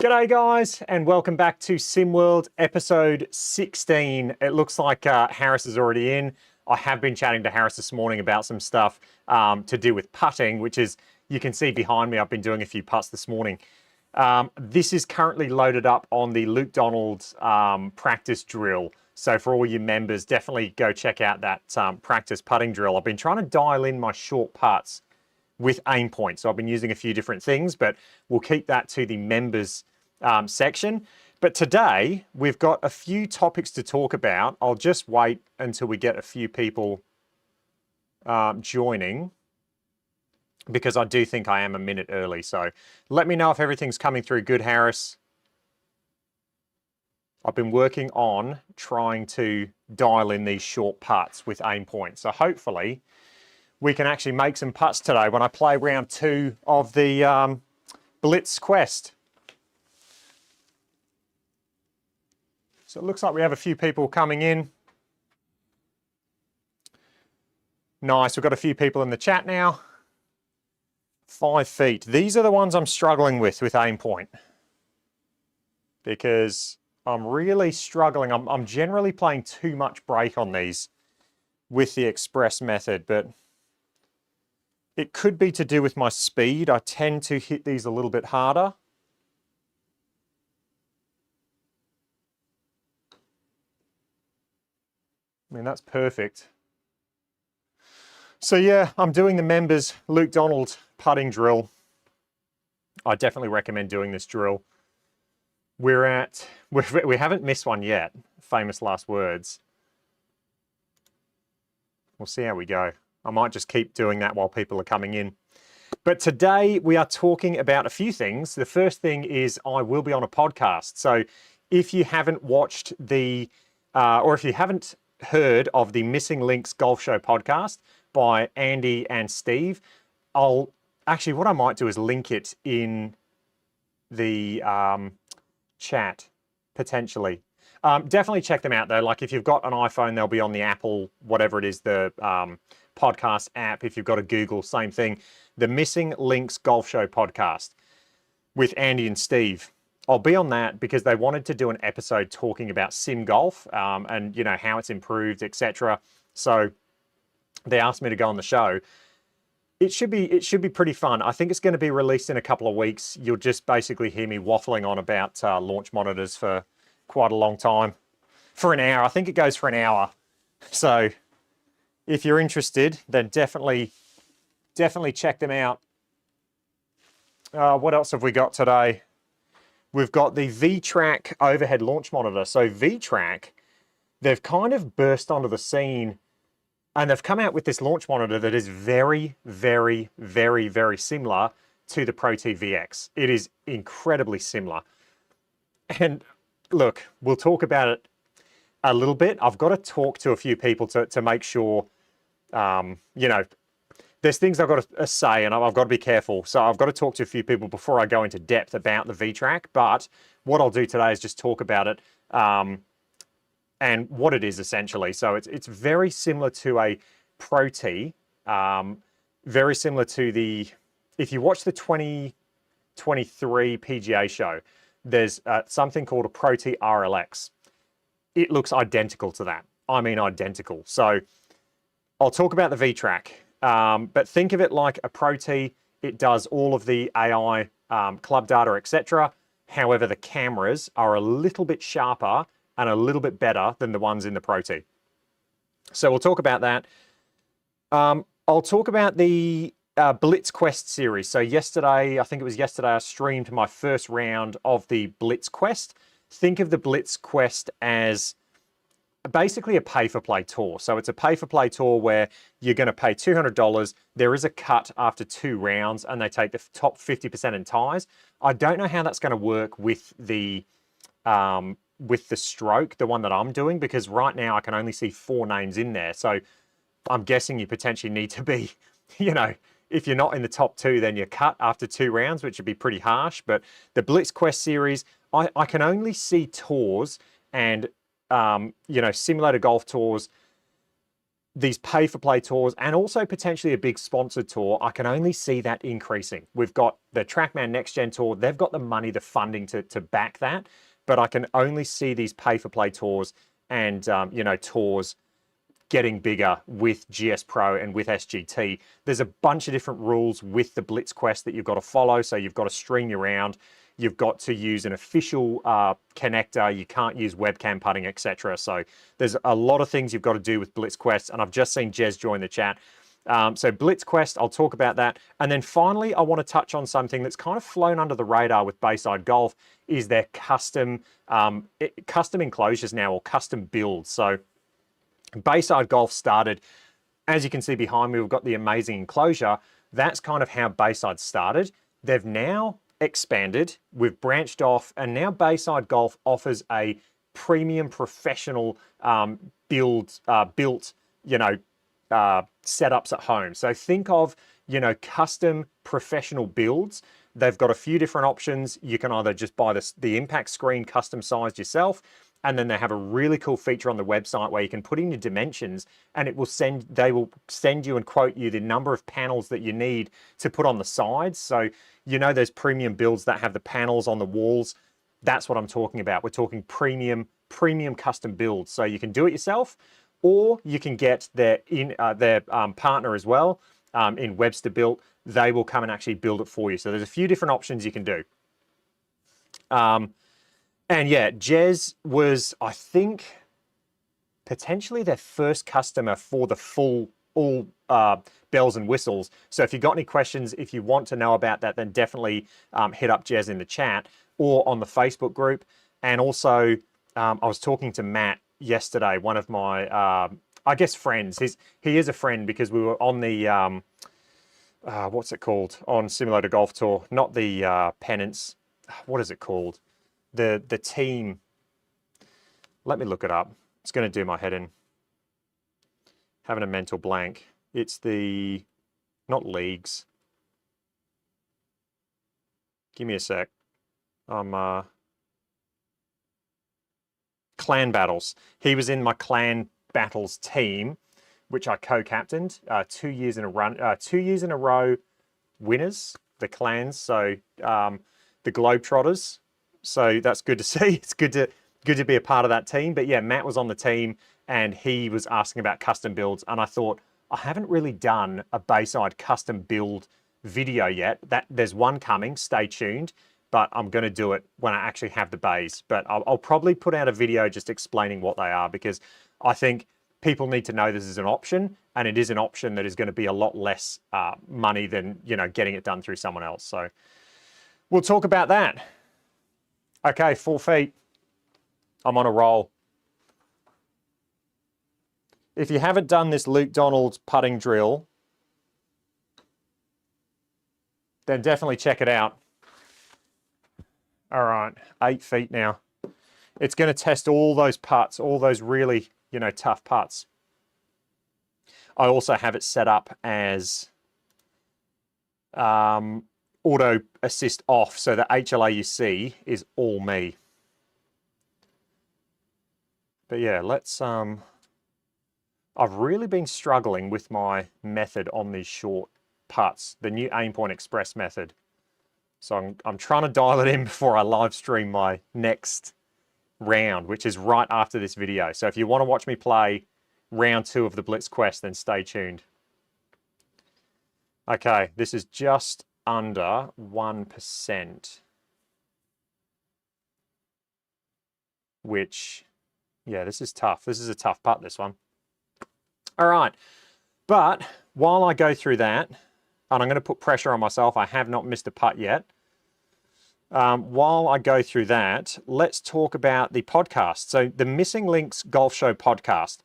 G'day guys, and welcome back to SimWorld episode 16. It looks like Harris is already in. I have been chatting to Harris this morning about some stuff to do with putting, which is, you can see behind me, I've been doing a few putts this morning. This is currently loaded up on the Luke Donald practice drill. So for all you members, definitely go check out that practice putting drill. I've been trying to dial in my short putts with aim point. So I've been using a few different things, but we'll keep that to the members section. But today we've got a few topics to talk about. I'll just wait until we get a few people joining, because I do think I am a minute early. So let me know if everything's coming through good, Harris. I've been working on trying to dial in these short putts with aim point. So hopefully we can actually make some putts today when I play round 2 of the Blitz Quest. So it looks like we have a few people coming in. Nice, we've got a few people in the chat now. 5 feet. These are the ones I'm struggling with aim point, because I'm really struggling. I'm generally playing too much break on these with the express method, but it could be to do with my speed. I tend to hit these a little bit harder. I mean, that's perfect. So yeah, I'm doing the members Luke Donald putting drill. I definitely recommend doing this drill. We haven't missed one yet. Famous last words. We'll see how we go. I might just keep doing that while people are coming in. But today we are talking about a few things. The first thing is I will be on a podcast. So if you haven't watched the, or if you haven't heard of the Missing Links Golf Show podcast by Andy and Steve, what I might do is link it in the chat, potentially. Definitely check them out though. Like if you've got an iPhone, they'll be on the Apple, whatever it is, the podcast app. If you've got a Google, same thing. The Missing Links Golf Show podcast with Andy and Steve. I'll be on that because they wanted to do an episode talking about sim golf and you know how it's improved, etc. So they asked me to go on the show. It should be pretty fun. I think it's going to be released in a couple of weeks. You'll just basically hear me waffling on about launch monitors for quite a long time. For an hour. I think it goes for an hour. So if you're interested, then definitely check them out. What else have we got today? We've got the VTRA overhead launch monitor. So VTRA, they've kind of burst onto the scene, and they've come out with this launch monitor that is very, very, very, very similar to the Pro T VX. It is incredibly similar. And look, we'll talk about it a little bit. I've got to talk to a few people to make sure, you know, there's things I've got to say and I've got to be careful. So I've got to talk to a few people before I go into depth about the VTRA. But what I'll do today is just talk about it and what it is essentially. So it's very similar to a Pro T, very similar to the, if you watch the 2023 PGA show, there's something called a Pro T RLX. It looks identical to that. I mean identical. So I'll talk about the VTRA. But think of it like a Pro T. It does all of the AI, club data, etc. However, the cameras are a little bit sharper and a little bit better than the ones in the Pro T. So we'll talk about that. I'll talk about the Blitz Quest series. So yesterday, I think it was yesterday, I streamed my first round of the Blitz Quest. Think of the Blitz Quest as basically a pay-for-play tour. So it's a pay-for-play tour where you're going to pay $200. There is a cut after 2 rounds, and they take the top 50% in ties. I don't know how that's going to work with the stroke, the one that I'm doing, because right now I can only see 4 names in there. So I'm guessing you potentially need to be, you know, if you're not in the top 2, then you're cut after 2 rounds, which would be pretty harsh. But the Blitz Quest series, I can only see tours and you know, simulator golf tours these pay-for-play tours and also potentially a big sponsored tour, I can only see that increasing. We've got the TrackMan Next Gen Tour. They've got the money, the funding to back that, but I can only see these pay-for-play tours and, you know, tours getting bigger with GSPro and with SGT. There's a bunch of different rules with the Blitz Quest that you've got to follow. So you've got to stream your round. You've got to use an official connector. You can't use webcam putting, etc. So there's a lot of things you've got to do with Blitz Quest. And I've just seen Jez join the chat. So Blitz Quest, I'll talk about that. And then finally, I want to touch on something that's kind of flown under the radar with Bayside Golf, is their custom enclosures now, or custom builds. So Bayside Golf started, as you can see behind me, we've got the amazing enclosure. That's kind of how Bayside started. They've now expanded, we've branched off, and now Bayside Golf offers a premium professional built, you know, setups at home. So think of, you know, custom professional builds. They've got a few different options. You can either just buy the impact screen custom sized yourself, and then they have a really cool feature on the website where you can put in your dimensions, and they will send you and quote you the number of panels that you need to put on the sides. So, you know, there's premium builds that have the panels on the walls. That's what I'm talking about. We're talking premium custom builds. So you can do it yourself, or you can get their partner as well, in Webster Built. They will come and actually build it for you. So there's a few different options you can do. And yeah, Jez was, I think, potentially their first customer for the all bells and whistles. So if you've got any questions, if you want to know about that, then definitely hit up Jez in the chat or on the Facebook group. And also, I was talking to Matt yesterday, one of my, I guess, friends. He is a friend because we were on the, what's it called? On Simulator Golf Tour, not the Pennants. What is it called? The team, let me look it up. It's going to do my head in. Having a mental blank. It's the, not leagues. Give me a sec. Clan Battles. He was in my Clan Battles team, which I co-captained 2 years in a run, 2 years in a row winners, the clans. So the Globetrotters. So that's good to see. It's good to be a part of that team. But yeah, Matt was on the team and he was asking about custom builds. And I thought, I haven't really done a Bayside custom build video yet. There's one coming, stay tuned. But I'm going to do it when I actually have the bays. But I'll probably put out a video just explaining what they are, because I think people need to know this is an option, and it is an option that is going to be a lot less money than, you know, getting it done through someone else. So we'll talk about that. Okay, 4 feet. I'm on a roll. If you haven't done this Luke Donald's putting drill, then definitely check it out. All right, 8 feet now. It's going to test all those putts, all those really, you know, tough putts. I also have it set up as auto assist off, so the HLA you see is all me. But yeah, let's I've really been struggling with my method on these short putts, the new Aim Point Express method. So I'm trying to dial it in before I live stream my next round, which is right after this video. So if you want to watch me play round 2 of the Blitz Quest, then stay tuned. Okay, this is just under 1%, which, yeah, this is tough. This is a tough putt, this one. All right, but while I go through that, and I'm going to put pressure on myself, I have not missed a putt yet. While I go through that, let's talk about the podcast. So the Missing Links Golf Show podcast,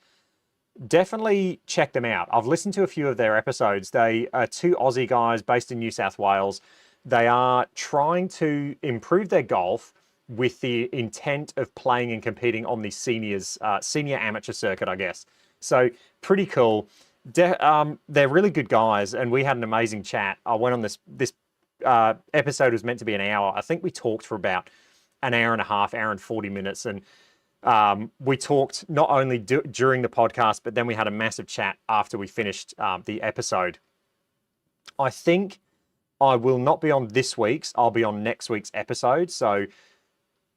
definitely check them out. I've listened to a few of their episodes. They are 2 Aussie guys based in New South Wales. They are trying to improve their golf with the intent of playing and competing on the senior amateur circuit, I guess. So pretty cool. They're really good guys, and we had an amazing chat. I went on this episode was meant to be an hour. I think we talked for about an hour and a half, hour and 40 minutes, and We talked not only during the podcast, but then we had a massive chat after we finished the episode. I think I will not be on this week's, I'll be on next week's episode. So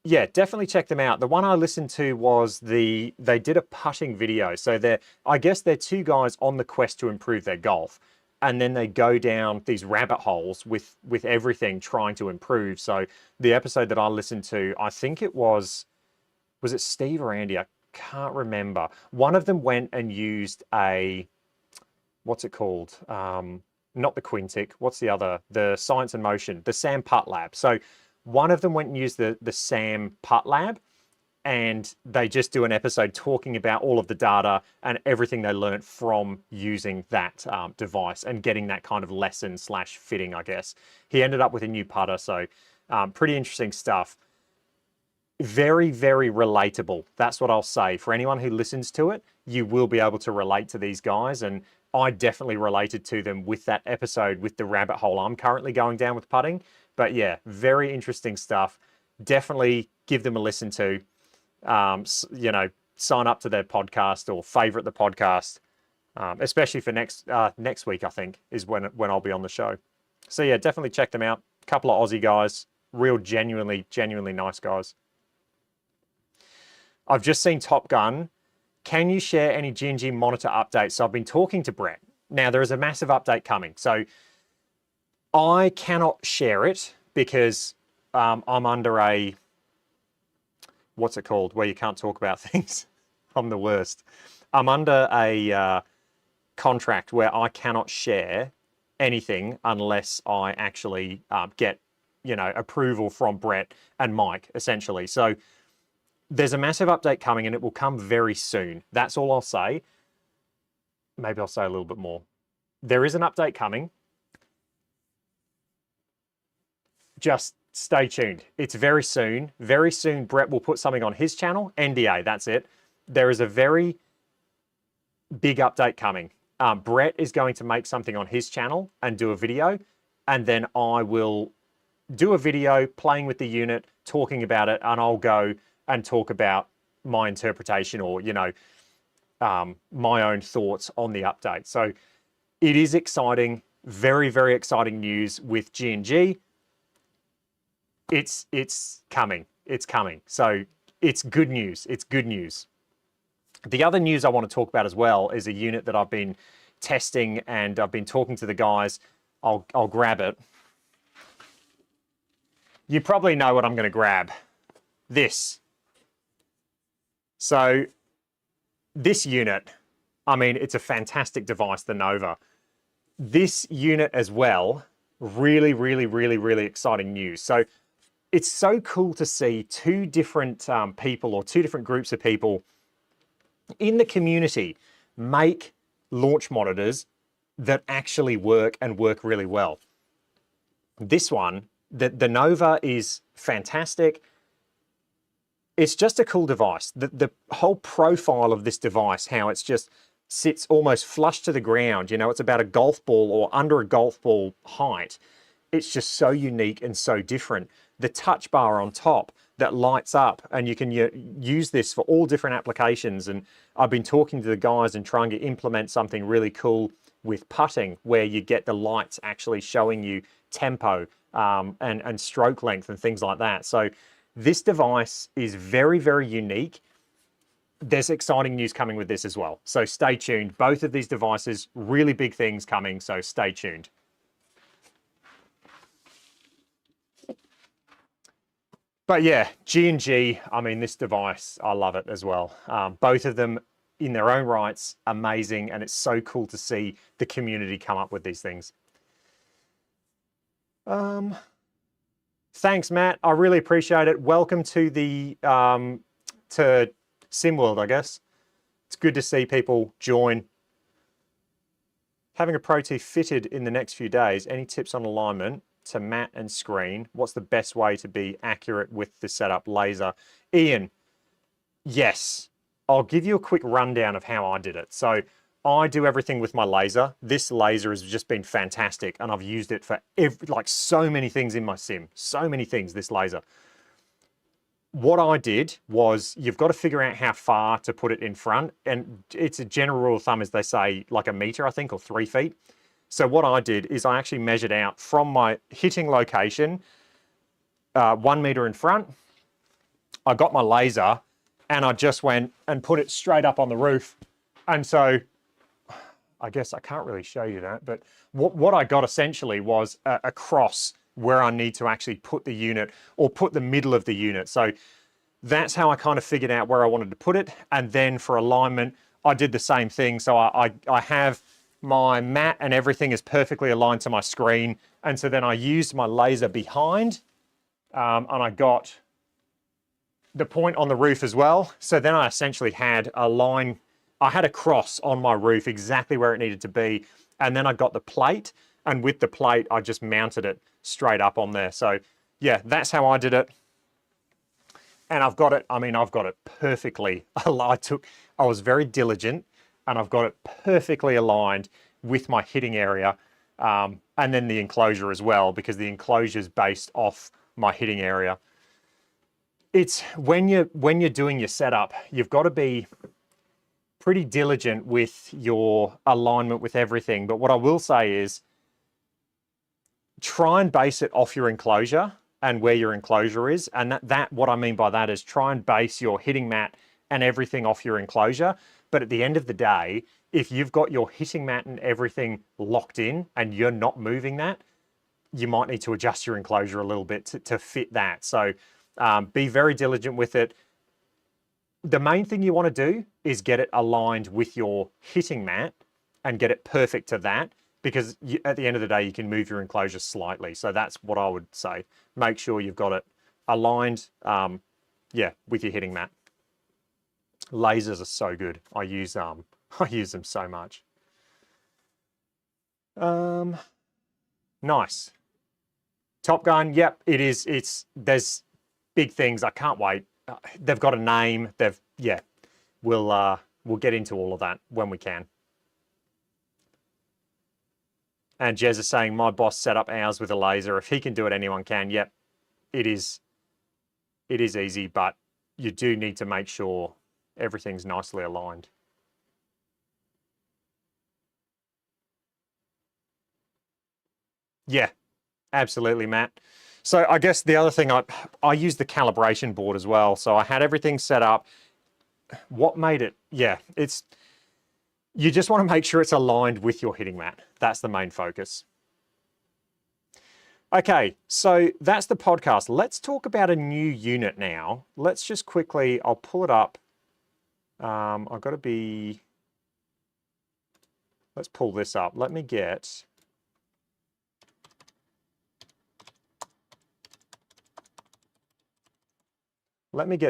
yeah, definitely check them out. The one I listened to was they did a putting video. So I guess they're two guys on the quest to improve their golf. And then they go down these rabbit holes with everything trying to improve. So the episode that I listened to, I think it was it Steve or Andy? I can't remember. One of them went and used what's it called? Not the Quintic. What's the other? The Science and Motion, the SAM Putt Lab. So one of them went and used the SAM Putt Lab, and they just do an episode talking about all of the data and everything they learned from using that device and getting that kind of lesson / fitting, I guess. He ended up with a new putter, so pretty interesting stuff. Very, very relatable. That's what I'll say. For anyone who listens to it, you will be able to relate to these guys, and I definitely related to them with that episode, with the rabbit hole I'm currently going down with putting. But yeah, very interesting stuff. Definitely give them a listen to. You know, sign up to their podcast or favorite the podcast, especially for next week, I think, is when I'll be on the show. So yeah, definitely check them out. A couple of Aussie guys, real genuinely nice guys. I've just seen Top Gun. Can you share any G&G monitor updates? So I've been talking to Brett. Now there is a massive update coming. So I cannot share it because I'm under a, what's it called, where you can't talk about things. I'm the worst. I'm under a contract where I cannot share anything unless I actually get, you know, approval from Brett and Mike, essentially. So there's a massive update coming and it will come very soon. That's all I'll say. Maybe I'll say a little bit more. There is an update coming. Just stay tuned. It's very soon. Very soon, Brett will put something on his channel. NDA, that's it. There is a very big update coming. Brett is going to make something on his channel and do a video. And then I will do a video playing with the unit, talking about it, and I'll go and talk about my interpretation or, you know, my own thoughts on the update. So it is exciting, very, very exciting news with G&G. It's coming. It's coming. So it's good news. It's good news. The other news I want to talk about as well is a unit that I've been testing and I've been talking to the guys. I'll grab it. You probably know what I'm going to grab. This. So this unit, I mean, it's a fantastic device, the Nova. This unit as well, really, really, really, really exciting news. So it's so cool to see two different people or two different groups of people in the community make launch monitors that actually work and work really well. This one, the Nova, is fantastic. It's just a cool device. The whole profile of this device, how it's just sits almost flush to the ground. You know, it's about a golf ball or under a golf ball height. It's just so unique and so different. The touch bar on top that lights up, and you can use this for all different applications. And I've been talking to the guys and trying to implement something really cool with putting, where you get the lights actually showing you tempo and stroke length and things like that. So this device is very, very unique. There's exciting news coming with this as well. So stay tuned. Both of these devices, really big things coming, so stay tuned. But yeah, G&G, I mean, this device, I love it as well. Both of them in their own rights, amazing, and it's so cool to see the community come up with these things. Thanks, Matt. I really appreciate it. Welcome to the to SimWorld, I guess. It's good to see people join. Having a Pro T fitted in the next few days. Any tips on alignment to mat and screen? What's the best way to be accurate with the setup? Laser. Ian, yes. I'll give you a quick rundown of how I did it. So I do everything with my laser. This laser has just been fantastic, and I've used it for like so many things in my sim. So many things, this laser. what I did was, you've got to figure out how far to put it in front. And it's a general rule of thumb, as they say, like a meter, I think, or 3 feet. So what I did is I actually measured out from my hitting location, 1 meter in front. I got my laser and I just went and put it straight up on the roof. And so I guess I can't really show you that, but what I got essentially was a cross where I need to actually put the unit, or put the middle of the unit. So that's how I kind of figured out where I wanted to put it. And then for alignment, I did the same thing. So I have my mat and everything is perfectly aligned to my screen. And so then I used my laser behind, and I got the point on the roof as well. So then I essentially had a line, I had a cross on my roof exactly where it needed to be. And then I got the plate, and with the plate, I just mounted it straight up on there. So yeah, that's how I did it. And I've got it, I mean, I've got it perfectly. I was very diligent, and I've got it perfectly aligned with my hitting area. And then the enclosure as well, because the enclosure is based off my hitting area. It's when you're doing your setup, you've got to be pretty diligent with your alignment with everything. But what I will say is, try and base it off your enclosure and where your enclosure is. And that what I mean by that is, try and base your hitting mat and everything off your enclosure. But at the end of the day, if you've got your hitting mat and everything locked in and you're not moving that, you might need to adjust your enclosure a little bit to fit that. So be very diligent with it. The main thing you want to do is get it aligned with your hitting mat and get it perfect to that, because at the end of the day, you can move your enclosure slightly. So that's what I would say. Make sure you've got it aligned, yeah, with your hitting mat. Lasers are so good. I use them so much. Nice. Top Gun, yep, it is. There's big things. I can't wait. They've got a name. Yeah, we'll get into all of that when we can. And Jez is saying, my boss set up ours with a laser. If he can do it, anyone can. Yep, it is easy, but you do need to make sure everything's nicely aligned. Yeah, absolutely, Matt. So I guess the other thing, I used the calibration board as well. So I had everything set up. What made it, yeah, you just want to make sure it's aligned with your hitting mat. That's the main focus. Okay, so that's the podcast. Let's talk about a new unit now. Let's just quickly, I'll pull it up. I've got to be, let's pull this up. Let me get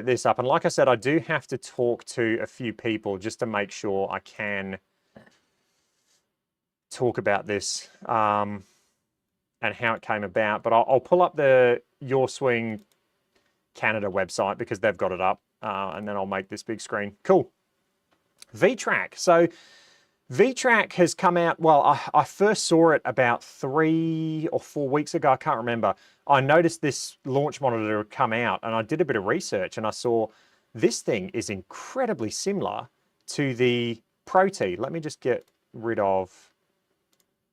this up. And like I said, I do have to talk to a few people just to make sure I can talk about this and how it came about. But I'll pull up the Your Swing Canada website, because they've got it up, and then I'll make this big screen. Cool. VTRA. So VTRA has come out, well, I first saw it about 3 or 4 weeks ago, I can't remember. I noticed this launch monitor had come out, and I did a bit of research, and I saw this thing is incredibly similar to the Pro T. Let me just get rid of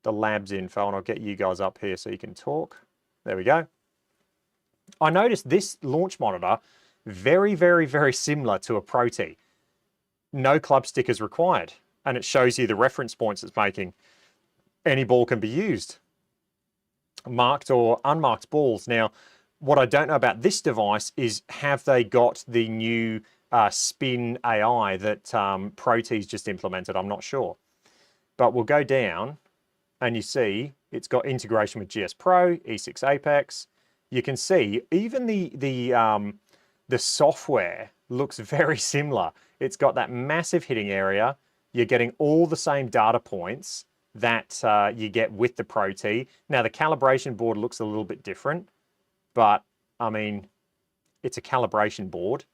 the labs info, and I'll get you guys up here so you can talk. There we go. I noticed this launch monitor, very, very, very similar to a Pro T. No club stickers required. And it shows you the reference points it's making. Any ball can be used. Marked or unmarked balls. Now, what I don't know about this device is, have they got the new spin AI that Pro T's just implemented? I'm not sure. But we'll go down and you see it's got integration with GSPro, E6 Apex. You can see even the software looks very similar. It's got that massive hitting area. You're getting all the same data points that you get with the Pro T. Now, the calibration board looks a little bit different, but I mean, it's a calibration board.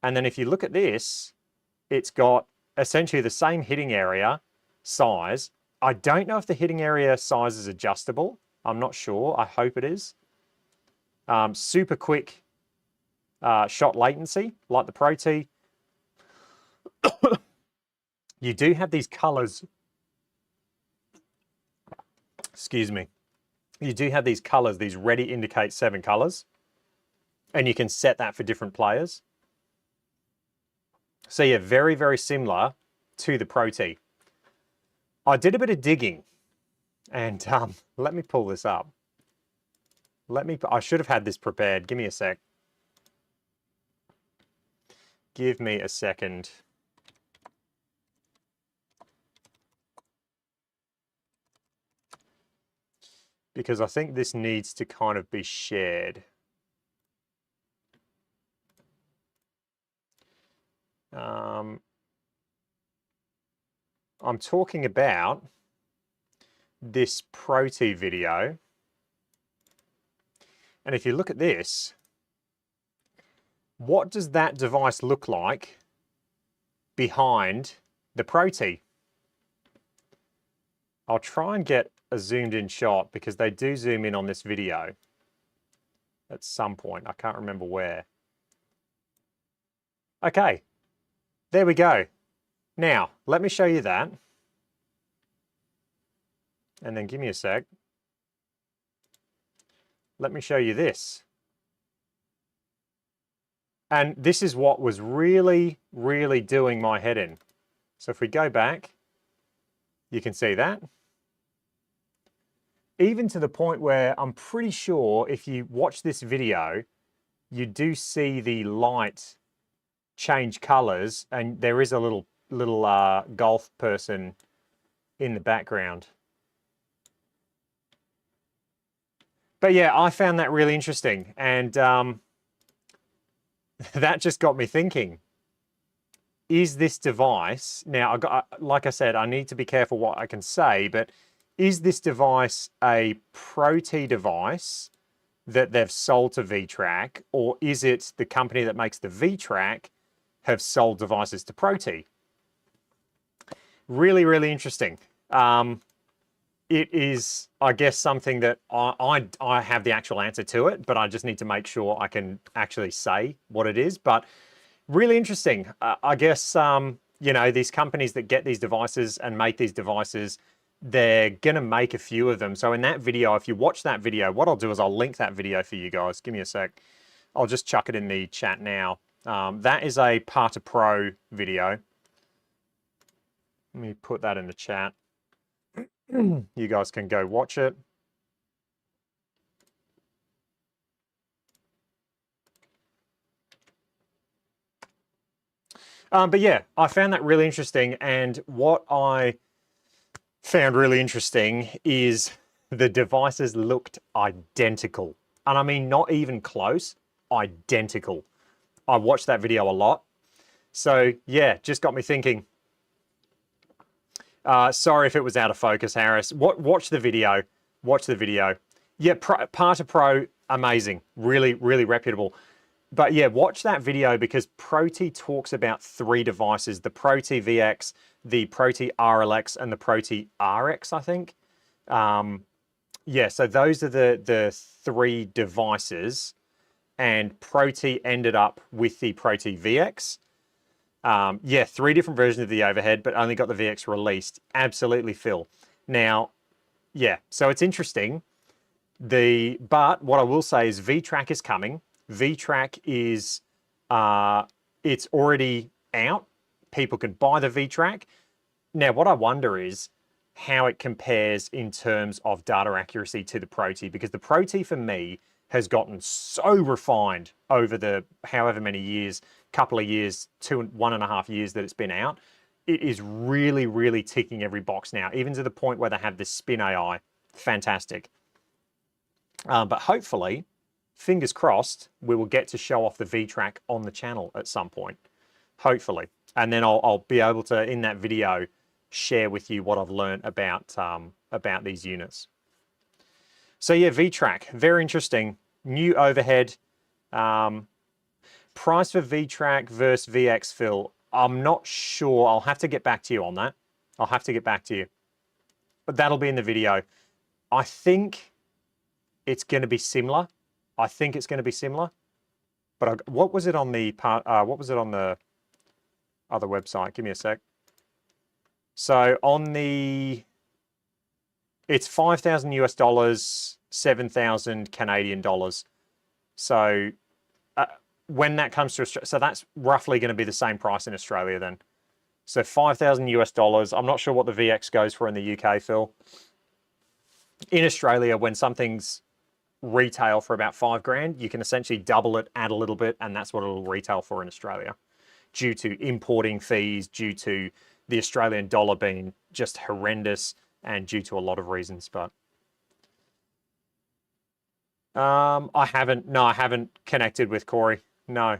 And then if you look at this, it's got essentially the same hitting area size. I don't know if the hitting area size is adjustable. I'm not sure. I hope it is. Super quick shot latency, like the Pro T. You do have these colors. Excuse me. You do have these colors, these ready indicate 7 colors, and you can set that for different players. So yeah, very, very similar to the Pro T. I did a bit of digging, and let me pull this up. I should have had this prepared. Give me a sec. Give me a second. Because I think this needs to kind of be shared. I'm talking about this Pro T video. And if you look at this, what does that device look like behind the Pro T? I'll try and get a zoomed in shot because they do zoom in on this video at some point. I can't remember where. Okay, there we go. Now, let me show you that. And then give me a sec. Let me show you this. And this is what was really, really doing my head in. So if we go back, you can see that. Even to the point where I'm pretty sure if you watch this video, you do see the light change colors, and there is a little golf person in the background. But yeah, I found that really interesting, and that just got me thinking. Is this device, now, like I said, I need to be careful what I can say, but is this device a Pro T device that they've sold to VTRA, or is it the company that makes the VTRA have sold devices to Pro T? Really, really interesting. It is, I guess, something that I have the actual answer to it, but I just need to make sure I can actually say what it is. But really interesting. I guess, you know, these companies that get these devices and make these devices, they're going to make a few of them. So in that video, if you watch that video, what I'll do is I'll link that video for you guys. Give me a sec. I'll just chuck it in the chat now. That is a Parta Pro video. Let me put that in the chat. You guys can go watch it. But yeah, I found that really interesting. And what I found really interesting is the devices looked identical. And I mean, not even close, identical. I watched that video a lot. So yeah, just got me thinking. Sorry if it was out of focus, Harris. Watch the video. Watch the video. Yeah, Parta Pro, amazing. Really, really reputable. But yeah, watch that video because Pro T talks about 3 devices, the Pro T VX, the Pro T RLX, and the Pro T RX, I think. Yeah, so those are the 3 devices, and Pro T ended up with the Pro T VX. Yeah, 3 different versions of the overhead, but only got the VX released. Absolutely, Phil. Now, yeah, so it's interesting. But what I will say is VTRA is coming. VTRA is, it's already out. People can buy the VTRA. Now, what I wonder is how it compares in terms of data accuracy to the Pro T, because the Pro T for me has gotten so refined over the however many years, couple of years, 1.5 years that it's been out. It is really, really ticking every box now, even to the point where they have this spin AI. Fantastic. But hopefully, fingers crossed, we will get to show off the VTRA on the channel at some point. Hopefully. And then I'll be able to, in that video, share with you what I've learned about these units. So yeah, VTRA, very interesting. New overhead. Price for VTRA versus VX, Phil. I'm not sure. I'll have to get back to you on that. I'll have to get back to you. But that'll be in the video. I think it's going to be similar. I think it's going to be similar. But what was it on the what was it on the other website? Give me a sec. So on the, it's 5,000 US dollars, 7,000 Canadian dollars. So when that comes to Australia, so that's roughly going to be the same price in Australia then. So 5,000 US dollars. I'm not sure what the VX goes for in the UK, Phil. In Australia, when something's retail for about $5,000, you can essentially double it, add a little bit, and that's what it'll retail for in Australia, due to importing fees, due to the Australian dollar being just horrendous, and due to a lot of reasons. But I haven't connected with Corey. No.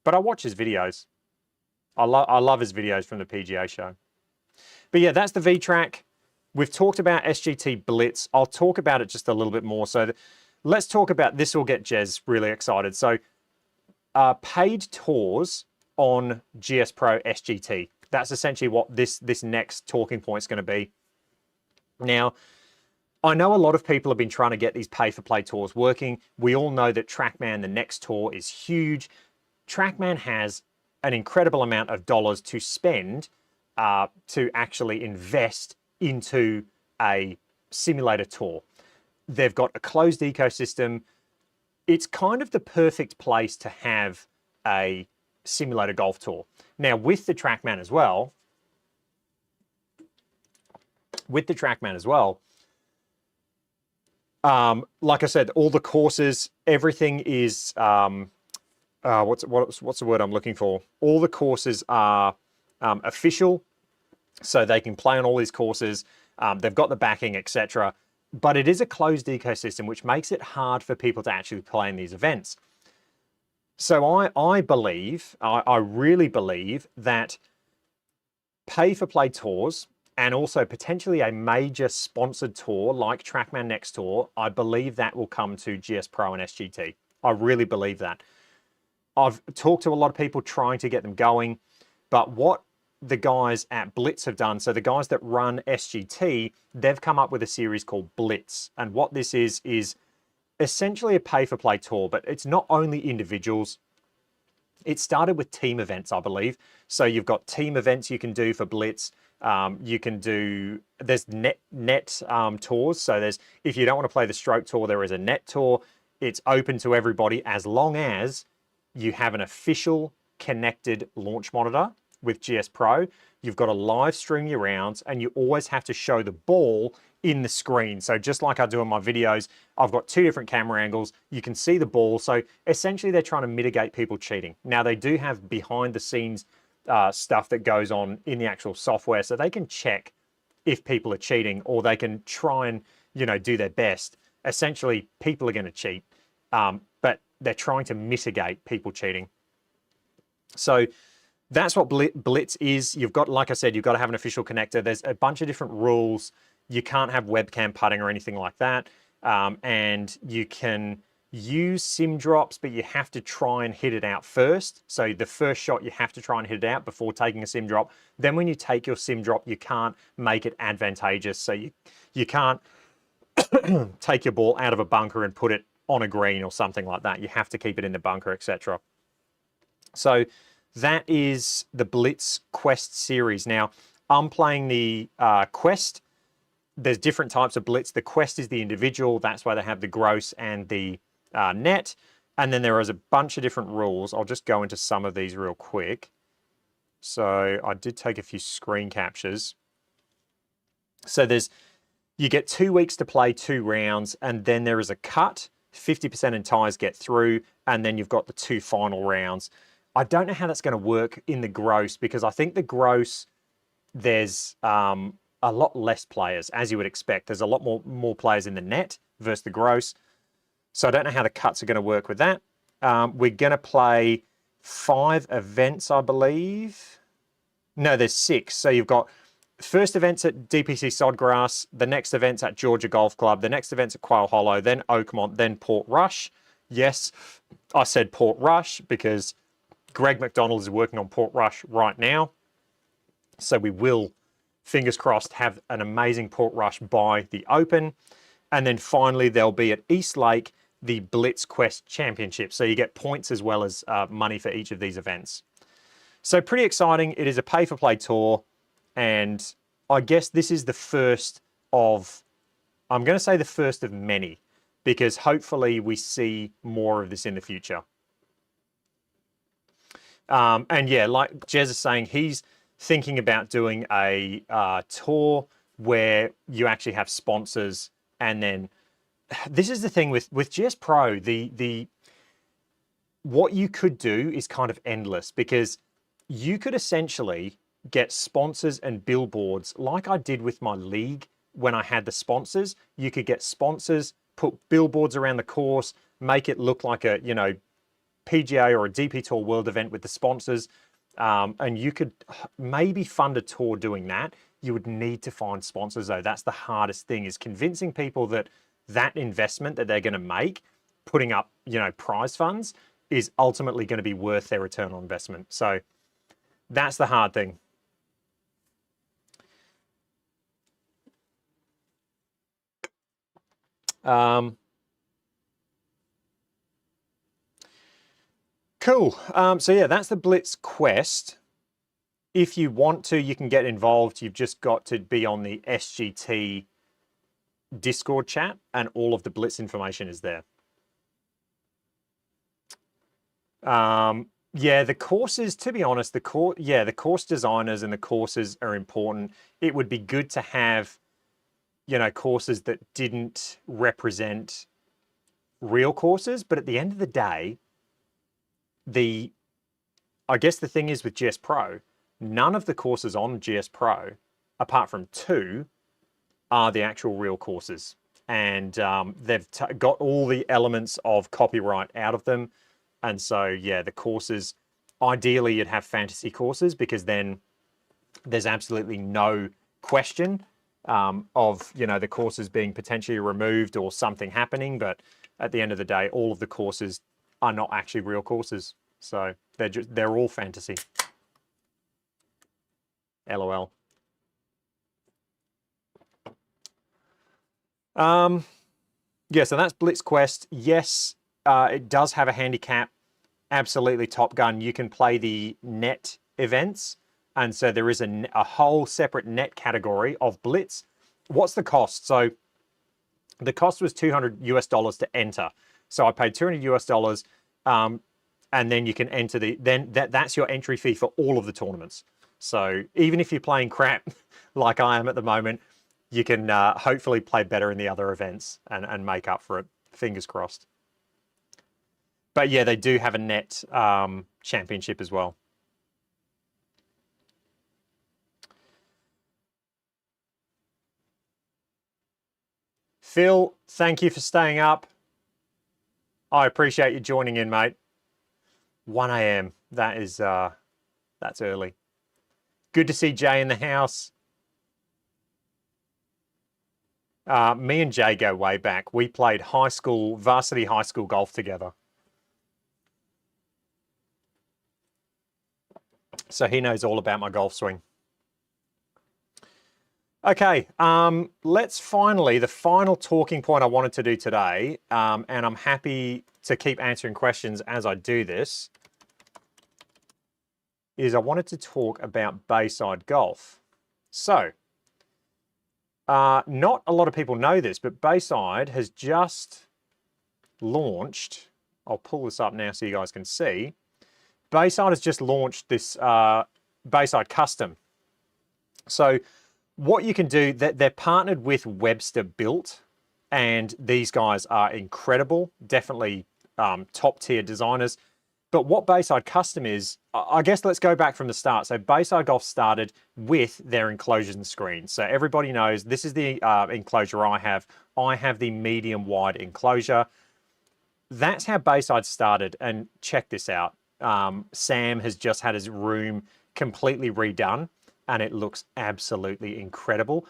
But I watch his videos. I love his videos from the PGA show. But yeah, that's the V-Track. We've talked about SGT Blitz. I'll talk about it just a little bit more. So let's talk about, this will get Jez really excited. So paid tours on GSPro SGT. That's essentially what this next talking point is going to be. Now, I know a lot of people have been trying to get these pay-for-play tours working. We all know that TrackMan, the next tour, is huge. TrackMan has an incredible amount of dollars to spend to actually invest into a simulator tour. They've got a closed ecosystem. It's kind of the perfect place to have a simulator golf tour. Now, with the TrackMan as well, like I said, all the courses, everything is, what's the word I'm looking for? All the courses are official, so they can play on all these courses. They've got the backing, etc. But it is a closed ecosystem, which makes it hard for people to actually play in these events. So I believe, I really believe that pay-for-play tours, and also potentially a major sponsored tour like TrackMan Next Tour, I believe that will come to GSPro and SGT. I really believe that. I've talked to a lot of people trying to get them going, but what the guys at Blitz have done, so the guys that run SGT, they've come up with a series called Blitz. And what this is essentially a pay-for-play tour, but it's not only individuals. It started with team events, I believe. So you've got team events you can do for Blitz. You can do, there's net tours. So there's, if you don't want to play the stroke tour, there is a net tour. It's open to everybody as long as you have an official connected launch monitor with GSPro. You've got to live stream your rounds, and you always have to show the ball in the screen. So just like I do in my videos, I've got two different camera angles. You can see the ball. So essentially they're trying to mitigate people cheating. Now they do have behind the scenes stuff that goes on in the actual software, so they can check if people are cheating, or they can try and, you know, do their best. Essentially, people are going to cheat, but they're trying to mitigate people cheating. So that's what Blitz is. You've got, like I said, you've got to have an official connector. There's a bunch of different rules. You can't have webcam putting or anything like that. And you can use sim drops, but you have to try and hit it out first. So the first shot, you have to try and hit it out before taking a sim drop. Then when you take your sim drop, you can't make it advantageous. So you can't take your ball out of a bunker and put it on a green or something like that. You have to keep it in the bunker, etc. So that is the Blitz Quest series. Now, I'm playing the Quest. There's different types of Blitz. The Quest is the individual. That's why they have the gross and the net. And then there is a bunch of different rules. I'll just go into some of these real quick. So I did take a few screen captures. So you get 2 weeks to play 2 rounds, and then there is a cut. 50% in ties get through, and then you've got the 2 final rounds. I don't know how that's going to work in the gross, because I think the gross, there's a lot less players, as you would expect. There's a lot more players in the net versus the gross. So I don't know how the cuts are going to work with that. We're going to play 5 events, I believe. No, there's 6. So you've got first event's at DPC Sodgrass, the next event's at Georgia Golf Club, the next event's at Quail Hollow, then Oakmont, then Port Rush. Yes, I said Port Rush because Greg McDonald is working on Port Rush right now. So we will, fingers crossed, have an amazing Port Rush by the Open. And then finally, they'll be at East Lake, the Blitz Quest Championship. So you get points as well as money for each of these events. So pretty exciting. It is a pay-for-play tour, and I guess this is the first of, I'm going to say the first of many, because hopefully we see more of this in the future. And yeah, like Jez is saying, he's thinking about doing a tour where you actually have sponsors. And then this is the thing with GSPro, what you could do is kind of endless, because you could essentially get sponsors and billboards like I did with my league. When I had the sponsors, you could get sponsors, put billboards around the course, make it look like a, you know, PGA or a DP Tour World event with the sponsors. And you could maybe fund a tour doing that. You would need to find sponsors though. That's the hardest thing, is convincing people that that investment that they're going to make, putting up, you know, prize funds, is ultimately going to be worth their return on investment. So that's the hard thing. Cool. So yeah, that's the Blitz Quest. If you want to, you can get involved. You've just got to be on the SGT Discord chat, and all of the Blitz information is there. Yeah, the courses, to be honest, the course designers and the courses are important. It would be good to have, you know, courses that didn't represent real courses, but at the end of the day, I guess the thing is with GSPro, none of the courses on GSPro, apart from 2, are the actual real courses. And they've got all the elements of copyright out of them. And so, yeah, the courses, ideally you'd have fantasy courses, because then there's absolutely no question of, you know, the courses being potentially removed or something happening. But at the end of the day, all of the courses are not actually real courses. So they're all fantasy. LOL. Yeah, so that's Blitz Quest. Yes, it does have a handicap. Absolutely Top Gun. You can play the net events. And so there is a whole separate net category of Blitz. What's the cost? So the cost was $200 to enter. So I paid $200, and then you can enter that's your entry fee for all of the tournaments. So even if you're playing crap like I am at the moment, you can hopefully play better in the other events and make up for it. Fingers crossed. But yeah, they do have a net championship as well. Phil, thank you for staying up. I appreciate you joining in, mate. 1 a.m. That is, that's early. Good to see Jay in the house. Me and Jay go way back. We played varsity high school golf together. So he knows all about my golf swing. Okay, let's the final talking point I wanted to do today, and I'm happy to keep answering questions as I do this, is I wanted to talk about Bayside Golf. So, not a lot of people know this, but Bayside has just launched, I'll pull this up now so you guys can see, Bayside has just launched this Bayside Custom. So what you can do, they're partnered with Webster Built, and these guys are incredible, definitely top tier designers. But what Bayside Custom is, I guess let's go back from the start. So Bayside Golf started with their enclosures and screens. So everybody knows this is the enclosure I have. I have the medium wide enclosure. That's how Bayside started. And check this out. Sam has just had his room completely redone, and it looks absolutely incredible.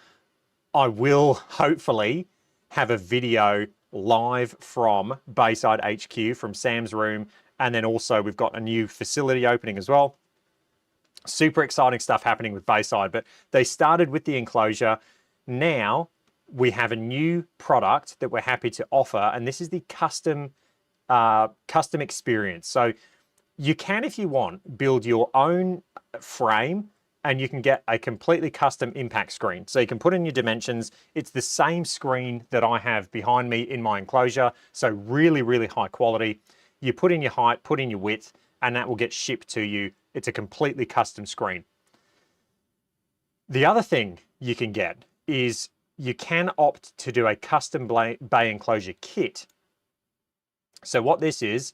I will hopefully have a video live from Bayside HQ, from Sam's room. And then also we've got a new facility opening as well. Super exciting stuff happening with Bayside, but they started with the enclosure. Now we have a new product that we're happy to offer, and this is the custom experience. So you can, if you want, build your own frame, and you can get a completely custom impact screen. So you can put in your dimensions. It's the same screen that I have behind me in my enclosure. So really, really high quality. You put in your height, put in your width, and that will get shipped to you. It's a completely custom screen. The other thing you can get is you can opt to do a custom bay enclosure kit. So what this is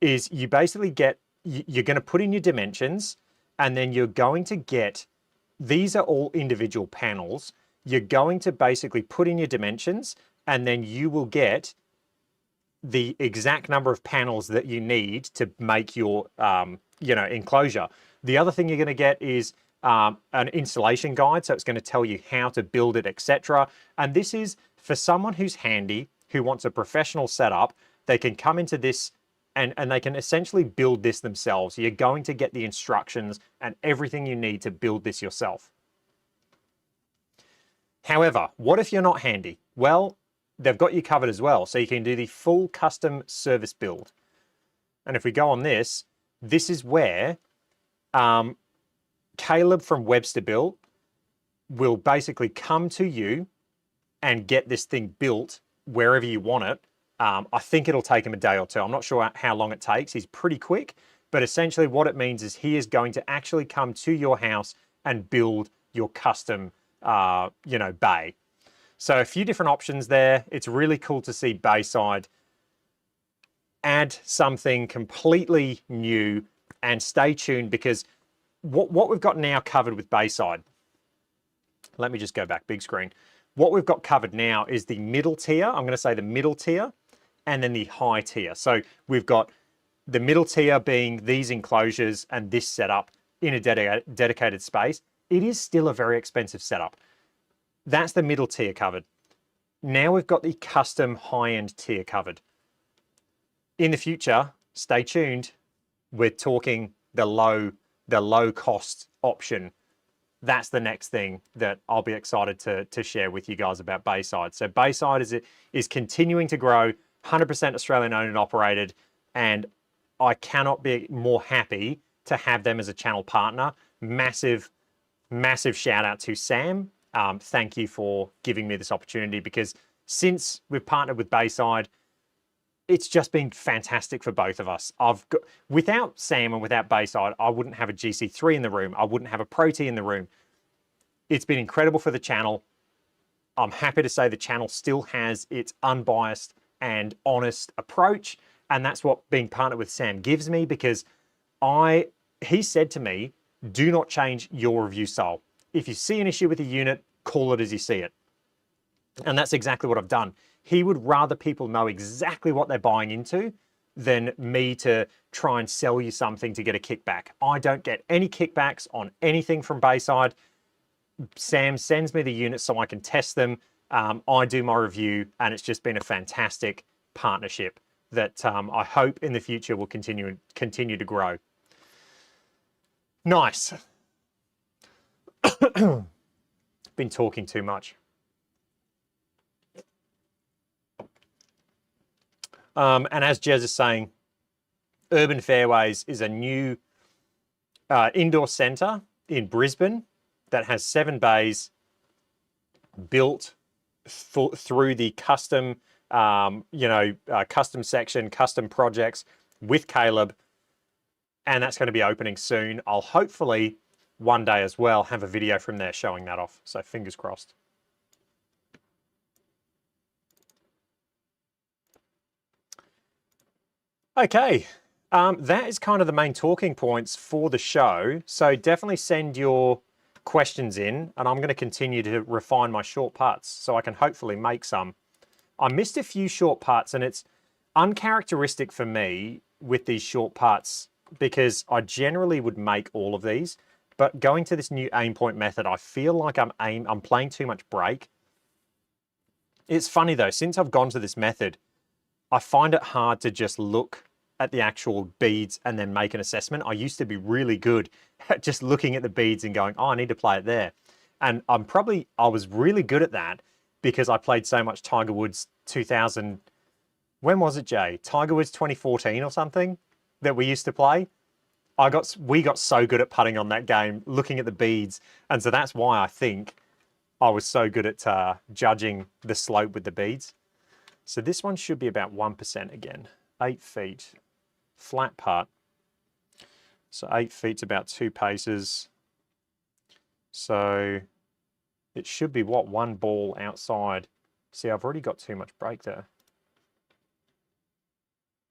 you basically get, you're going to put in your dimensions, and then you're going to get, these are all individual panels. You're going to basically put in your dimensions, and then you will get the exact number of panels that you need to make your enclosure. The other thing you're going to get is an installation guide. So it's going to tell you how to build it, etc. And this is for someone who's handy, who wants a professional setup. They can come into this and they can essentially build this themselves. You're going to get the instructions and everything you need to build this yourself. However, what if you're not handy? Well, they've got you covered as well. So you can do the full custom service build. And if we go on this, this is where Caleb from Webster Built will basically come to you and get this thing built wherever you want it. I think it'll take him a day or two. I'm not sure how long it takes. He's pretty quick, but essentially what it means is he is going to actually come to your house and build your custom, bay. So a few different options there. It's really cool to see Bayside add something completely new, and stay tuned, because what we've got now covered with Bayside, let me just go back, big screen. What we've got covered now is the middle tier. I'm going to say the middle tier, and then the high tier. So we've got the middle tier being these enclosures and this setup in a dedicated space. It is still a very expensive setup. That's the middle tier covered. Now we've got the custom high-end tier covered. In the future, stay tuned. We're talking the low cost option. That's the next thing that I'll be excited to share with you guys about Bayside. So Bayside is continuing to grow, 100% Australian owned and operated, and I cannot be more happy to have them as a channel partner. Massive, massive shout out to Sam. Thank you for giving me this opportunity, because since we've partnered with Bayside, it's just been fantastic for both of us. Without Sam and without Bayside, I wouldn't have a GC3 in the room. I wouldn't have a Pro T in the room. It's been incredible for the channel. I'm happy to say the channel still has its unbiased and honest approach. And that's what being partnered with Sam gives me, because he said to me, do not change your review style. If you see an issue with a unit, call it as you see it. And that's exactly what I've done. He would rather people know exactly what they're buying into than me to try and sell you something to get a kickback. I don't get any kickbacks on anything from Bayside. Sam sends me the units so I can test them. I do my review, and it's just been a fantastic partnership that I hope in the future will continue to grow. Nice. Been talking too much. And as Jez is saying, Urban Fairways is a new indoor centre in Brisbane that has 7 bays built through the custom, custom section, custom projects with Caleb. And that's going to be opening soon. I'll hopefully one day as well have a video from there showing that off. So fingers crossed. Okay, that is kind of the main talking points for the show. So definitely send your questions in, and I'm going to continue to refine my short putts so I can hopefully make some. I missed a few short putts, and it's uncharacteristic for me with these short putts because I generally would make all of these. But going to this new aim point method, I feel like I'm playing too much break. It's funny though, since I've gone to this method, I find it hard to just look at the actual beads and then make an assessment. I used to be really good at just looking at the beads and going, oh, I need to play it there. And I was really good at that because I played so much Tiger Woods 2000. When was it, Jay? Tiger Woods 2014 or something that we used to play. We got so good at putting on that game, looking at the beads. And so that's why I think I was so good at judging the slope with the beads. So this one should be about 1% again. 8 feet, flat putt. So 8 feet's about 2 paces. So it should be what, 1 ball outside. See, I've already got too much break there.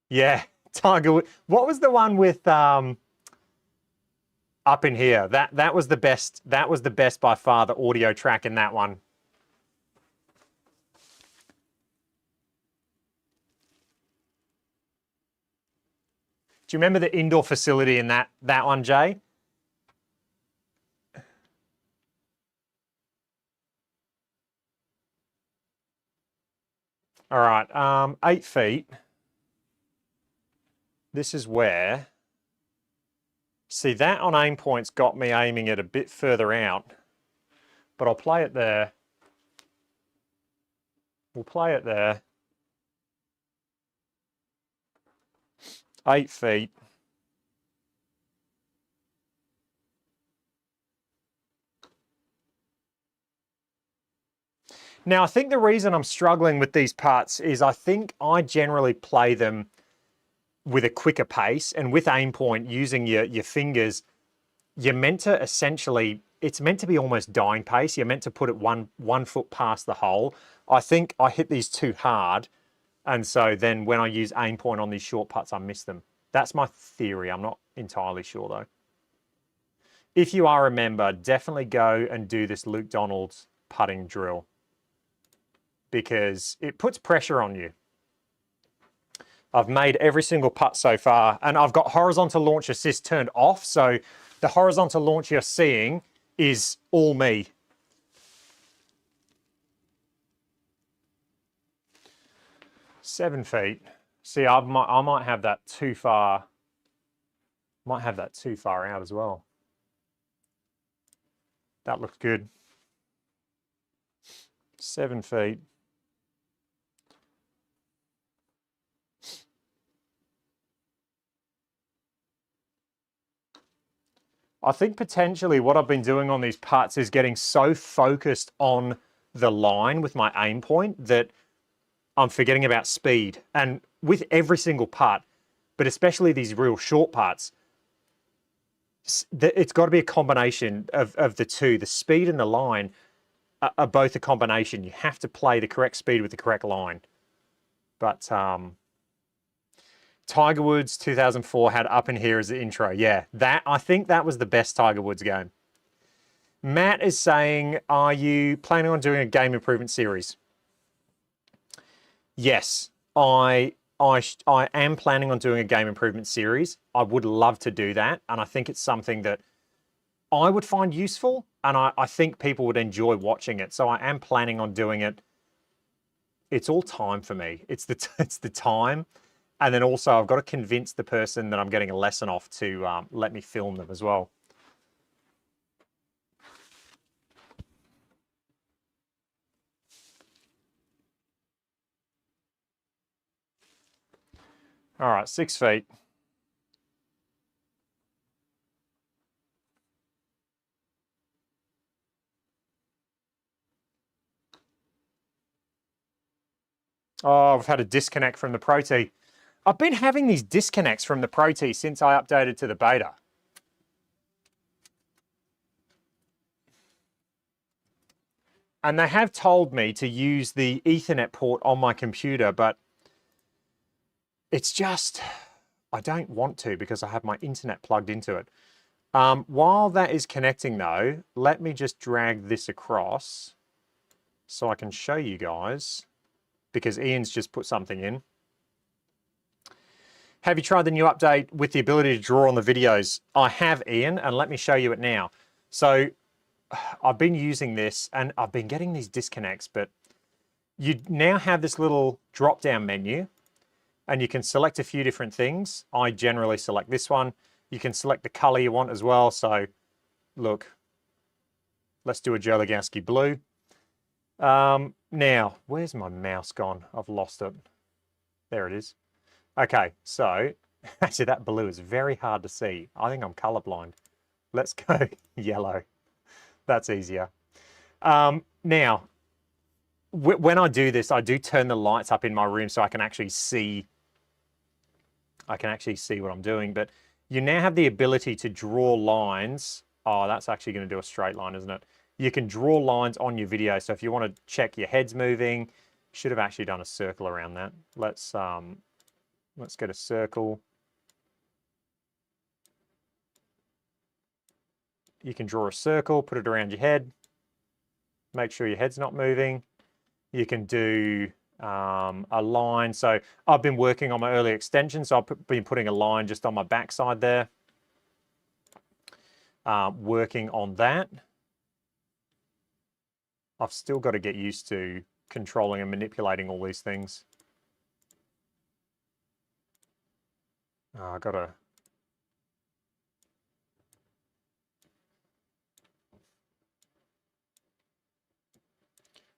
Yeah, Tiger Woods. What was the one with up in here? That was the best. That was the best by far, the audio track in that one. Do you remember the indoor facility in that one, Jay? All right, 8 feet. This is where, see, that on aim points got me aiming it a bit further out, but I'll play it there. We'll play it there. 8 feet. Now, I think the reason I'm struggling with these putts is I think I generally play them with a quicker pace, and with aim point, using your fingers, you're meant to essentially, it's meant to be almost dying pace. You're meant to put it one foot past the hole. I think I hit these too hard, and so then when I use aim point on these short putts, I miss them. That's my theory. I'm not entirely sure though. If you are a member, definitely go and do this Luke Donald's putting drill, because it puts pressure on you. I've made every single putt so far, and I've got horizontal launch assist turned off, so the horizontal launch you're seeing is all me. Seven feet. See, I might have that too far. Might have that too far out as well. That looks good. 7 feet. I think potentially what I've been doing on these putts is getting so focused on the line with my aim point that I'm forgetting about speed. And with every single putt, but especially these real short putts, it's got to be a combination of the two. The speed and the line are both a combination. You have to play the correct speed with the correct line. But Tiger Woods 2004 had Up in Here as the intro. Yeah, I think that was the best Tiger Woods game. Matt is saying, are you planning on doing a game improvement series? Yes, I am planning on doing a game improvement series. I would love to do that, and I think it's something that I would find useful, and I think people would enjoy watching it. So I am planning on doing it. It's all time for me. It's the time. And then also I've got to convince the person that I'm getting a lesson off to let me film them as well. All right, 6 feet. Oh, I've had a disconnect from the Pro Tee. I've been having these disconnects from the Pro Tee since I updated to the beta. And they have told me to use the Ethernet port on my computer, but it's just, I don't want to because I have my internet plugged into it. While that is connecting though, let me just drag this across so I can show you guys, because Ian's just put something in. Have you tried the new update with the ability to draw on the videos? I have, Ian, and let me show you it now. So I've been using this and I've been getting these disconnects, but you now have this little drop-down menu and you can select a few different things. I generally select this one. You can select the color you want as well. So look, let's do a Joe Lagowski blue. Now, where's my mouse gone? I've lost it. There it is. Okay, so actually that blue is very hard to see. I think I'm colorblind. Let's go yellow. That's easier. Now, when I do this, I do turn the lights up in my room so I can actually see. I can actually see what I'm doing. But you now have the ability to draw lines. Oh, that's actually going to do a straight line, isn't it? You can draw lines on your video. So if you want to check your head's moving, should have actually done a circle around that. Let's get a circle. You can draw a circle, put it around your head. Make sure your head's not moving. You can do a line. So I've been working on my early extension, so I've been putting a line just on my backside there. Working on that. I've still got to get used to controlling and manipulating all these things. I've got to...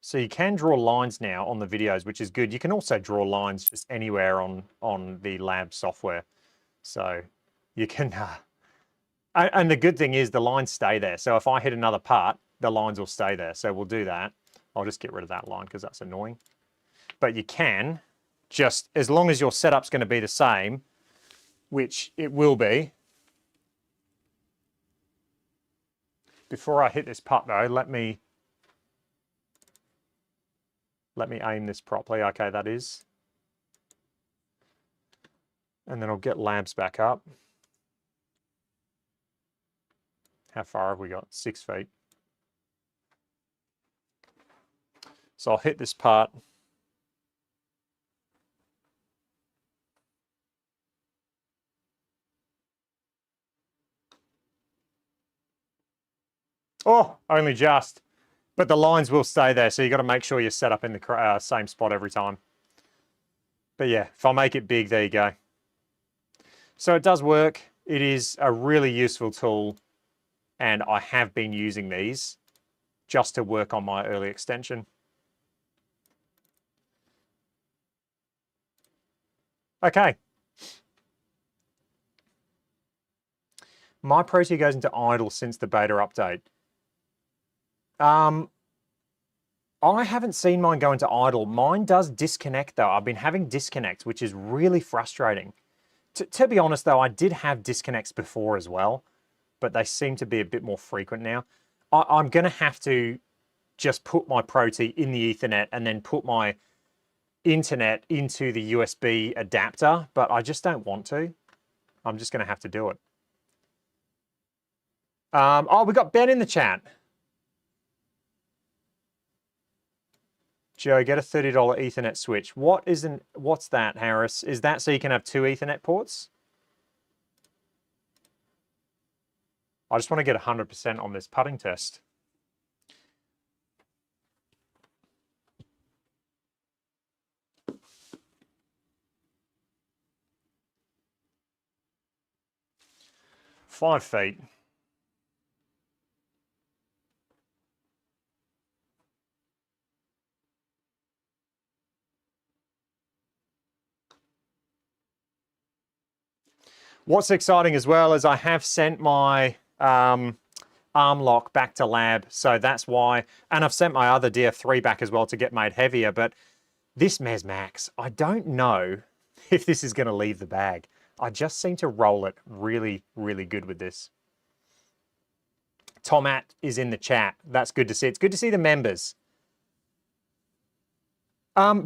So you can draw lines now on the videos, which is good. You can also draw lines just anywhere on the lab software. So you can, and the good thing is the lines stay there. So if I hit another part, the lines will stay there. So we'll do that. I'll just get rid of that line because that's annoying. But you can just, as long as your setup's going to be the same, which it will be. Before I hit this putt though, let me aim this properly. Okay, that is. And then I'll get labs back up. How far have we got? 6 feet. So I'll hit this part. Oh, only just. But the lines will stay there, so you've got to make sure you're set up in the same spot every time. But yeah, if I make it big, there you go. So it does work. It is a really useful tool, and I have been using these just to work on my early extension. Okay. My Pro 2 goes into idle since the beta update. I haven't seen mine go into idle. Mine does disconnect though. I've been having disconnects, which is really frustrating. To be honest though, I did have disconnects before as well, but they seem to be a bit more frequent now. I'm going to have to just put my Pro 2 in the Ethernet and then put my internet into the USB adapter, but I just don't want to. I'm just going to have to do it. Oh, we got Ben in the chat. Joe, get a $30 Ethernet switch. What's that, Harris? Is that so you can have 2 Ethernet ports? I just want to get 100% on this putting test. Five feet. What's exciting as well is I have sent my arm lock back to lab, so that's why, and I've sent my other DF3 back as well to get made heavier, but this Mez Max, I don't know if this is going to leave the bag. I just seem to roll it really, really good with this. Tomat is in the chat. That's good to see. It's good to see the members.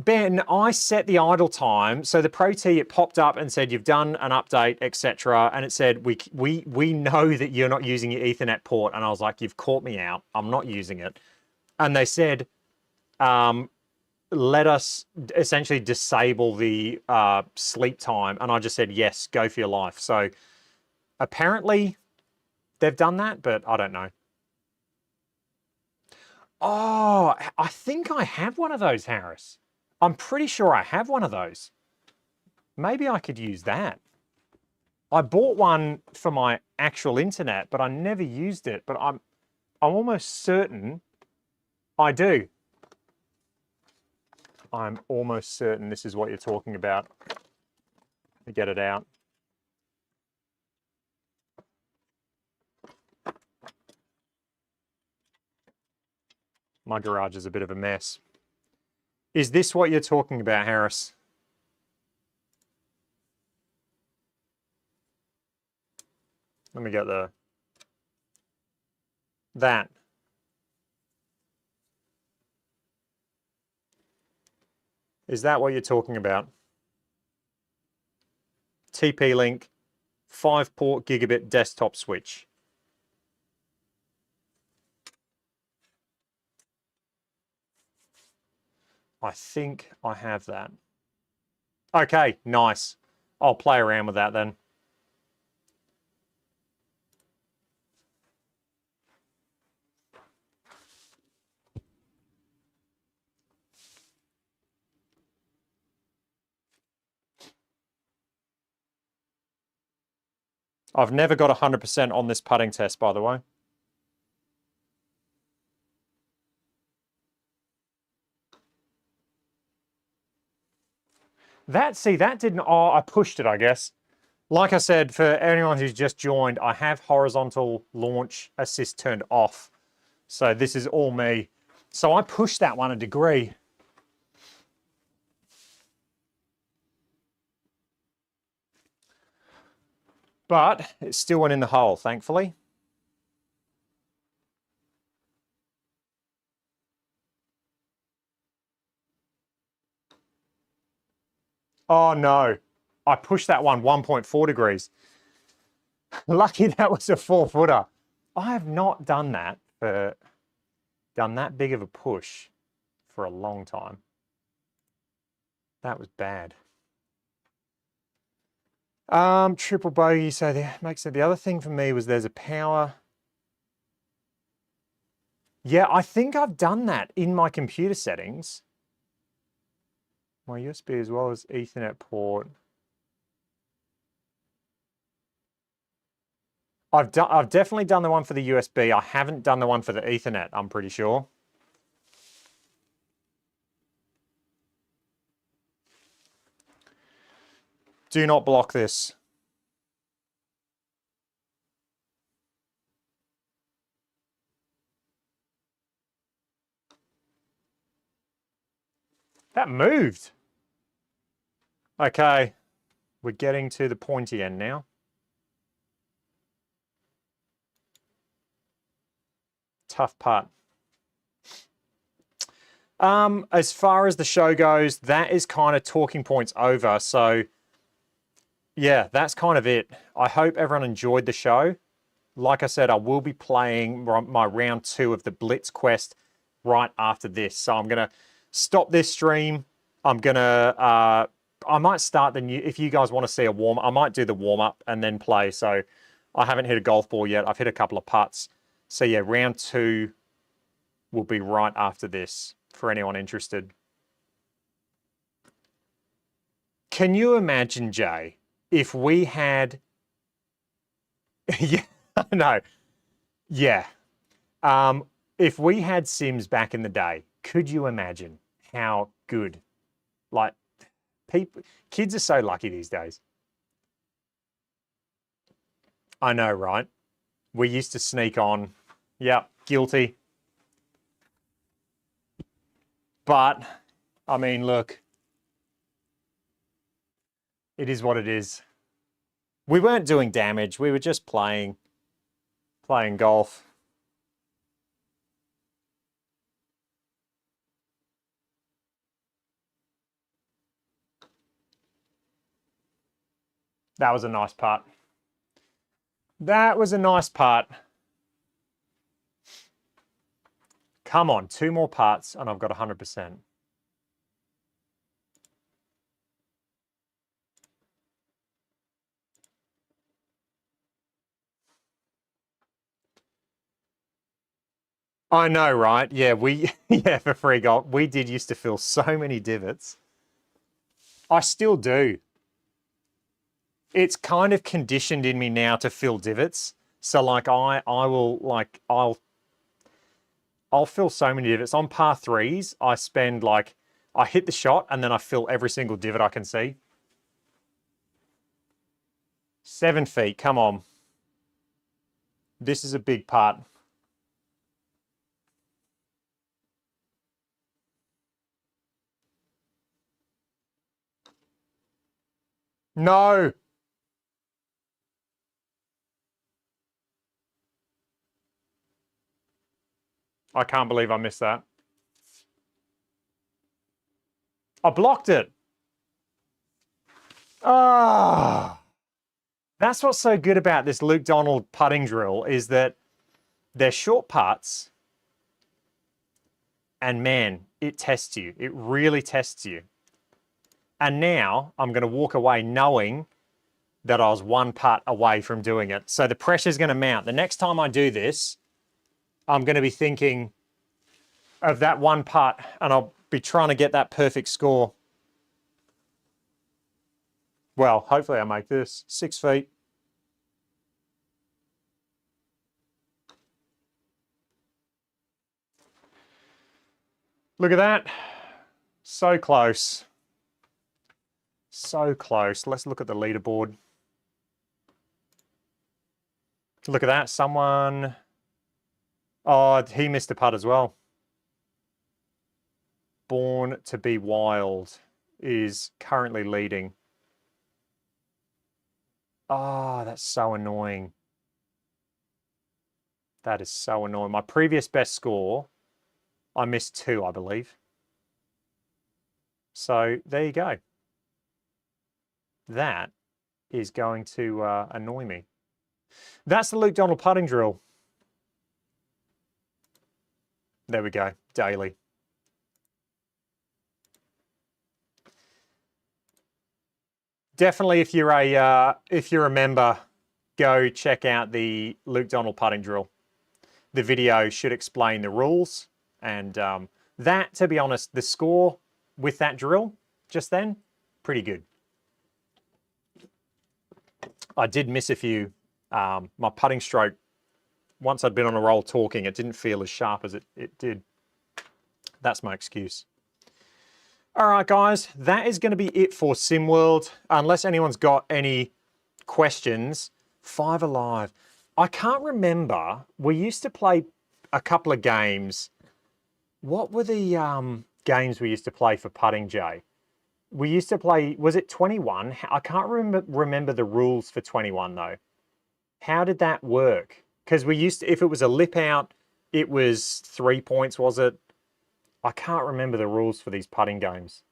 Ben, I set the idle time. So the Pro 2, it popped up and said, you've done an update, etc. And it said, we know that you're not using your Ethernet port. And I was like, you've caught me out. I'm not using it. And they said, let us essentially disable the sleep time. And I just said, yes, go for your life. So apparently they've done that, but I don't know. Oh, I think I have one of those, Harris. I'm pretty sure I have one of those. Maybe I could use that. I bought one for my actual internet, but I never used it. But I'm almost certain I do. I'm almost certain this is what you're talking about. Let me get it out. My garage is a bit of a mess. Is this what you're talking about, Harris? Let me get that. Is that what you're talking about? TP-Link 5-port gigabit desktop switch. I think I have that. Okay, nice. I'll play around with that then. I've never got 100% on this putting test, by the way. That didn't, oh, I pushed it, I guess. Like I said, for anyone who's just joined, I have horizontal launch assist turned off. So this is all me. So I pushed that one a degree. But it still went in the hole, thankfully. Oh no, I pushed that one 1.4 degrees. Lucky that was a 4-footer. I have not done that big of a push for a long time. That was bad. Triple bogey, so that makes it, the other thing for me was there's a power. Yeah, I think I've done that in my computer settings. My USB as well as Ethernet port. I've definitely done the one for the USB. I haven't done the one for the Ethernet, I'm pretty sure. Do not block this. That moved. Okay, we're getting to the pointy end now. Tough putt. As far as the show goes, that is kind of talking points over. So yeah, that's kind of it. I hope everyone enjoyed the show. Like I said, I will be playing my round 2 of the Blitz Quest right after this. So I'm going to stop this stream. I'm going to, I might start the new, if you guys want to see a warm, I might do the warm up and then play. So I haven't hit a golf ball yet. I've hit a couple of putts. So yeah, round 2 will be right after this for anyone interested. Can you imagine, Jay, if we had, yeah, no, yeah. If we had Sims back in the day, could you imagine how good, like, kids are so lucky these days. I know, right? We used to sneak on. Yep, guilty. But, I mean, look, it is what it is. We weren't doing damage. We were just playing golf. That was a nice putt. That was a nice putt. Come on, 2 more putts and I've got 100%. I know, right? Yeah, yeah, for free golf, we did used to fill so many divots. I still do. It's kind of conditioned in me now to fill divots. So like I'll fill so many divots. On par 3s, I spend like I hit the shot and then I fill every single divot I can see. 7 feet, come on. This is a big putt. No. I can't believe I missed that. I blocked it. Ah. That's what's so good about this Luke Donald putting drill is that they're short putts and man, it tests you. It really tests you. And now I'm going to walk away knowing that I was 1 putt away from doing it. So the pressure's going to mount. The next time I do this, I'm going to be thinking of that 1 putt and I'll be trying to get that perfect score. Well, hopefully I make this 6 feet. Look at that. So close. So close. Let's look at the leaderboard. Look at that. Someone... Oh, he missed a putt as well. Born to be Wild is currently leading. Oh, that's so annoying. That is so annoying. My previous best score, I missed 2, I believe. So there you go. That is going to annoy me. That's the Luke Donald putting drill. There we go, daily. Definitely, if you're a member, go check out the Luke Donald putting drill. The video should explain the rules, and that, to be honest, the score with that drill just then, pretty good. I did miss a few. My putting stroke, once I'd been on a roll talking, it didn't feel as sharp as it did. That's my excuse. All right, guys, that is going to be it for SimWorld. Unless anyone's got any questions, 5 Alive. I can't remember. We used to play a couple of games. What were the games we used to play for putting, Jay? We used to play, was it 21? I can't remember the rules for 21 though. How did that work? Because we used to, if it was a lip out, it was 3 points, was it? I can't remember the rules for these putting games.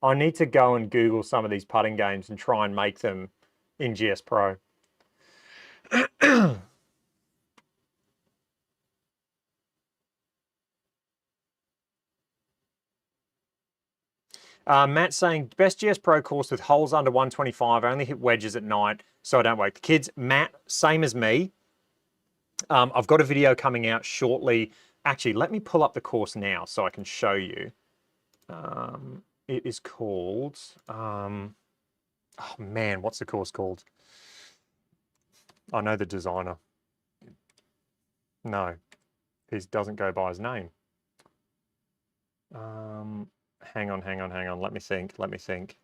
I need to go and Google some of these putting games and try and make them in GSPro. Matt's saying, best GSPro course with holes under 125. I only hit wedges at night, so I don't wake the kids. Matt, same as me. I've got a video coming out shortly. Actually, let me pull up the course now so I can show you. It is called... oh man, what's the course called? I know the designer. No, he doesn't go by his name. Hang on. Let me think.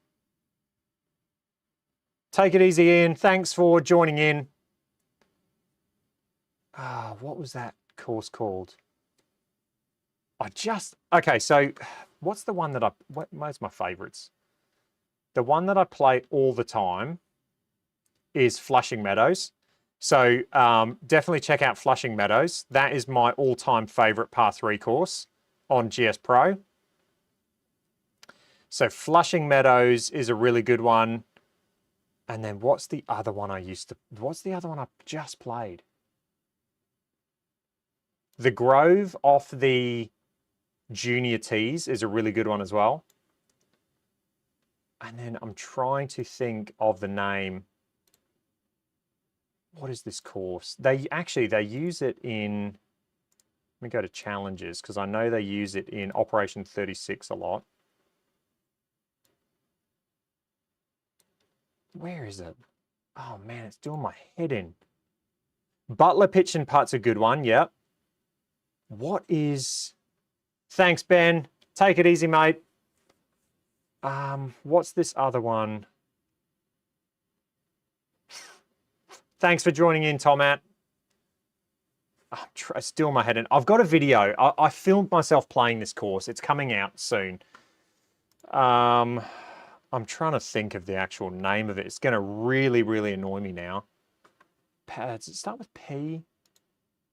Take it easy, Ian. Thanks for joining in. What was that course called? Okay, so what's the one that where's my favorites? The one that I play all the time is Flushing Meadows. So definitely check out Flushing Meadows. That is my all-time favorite par 3 course on GSPro. So Flushing Meadows is a really good one. And then what's the other one I just played? The Grove off the Junior Tees is a really good one as well. And then I'm trying to think of the name. What is this course? They use it in, let me go to challenges because I know they use it in Operation 36 a lot. Where is it? Oh man, it's doing my head in. Butler Pitch and Putt's a good one, yep. What is Thanks, Ben. Take it easy, mate. What's this other one? Thanks for joining in, Tomat. I'm still in my head in. I've got a video. I filmed myself playing this course. It's coming out soon. I'm trying to think of the actual name of it. It's going to really, really annoy me now. Does it start with P?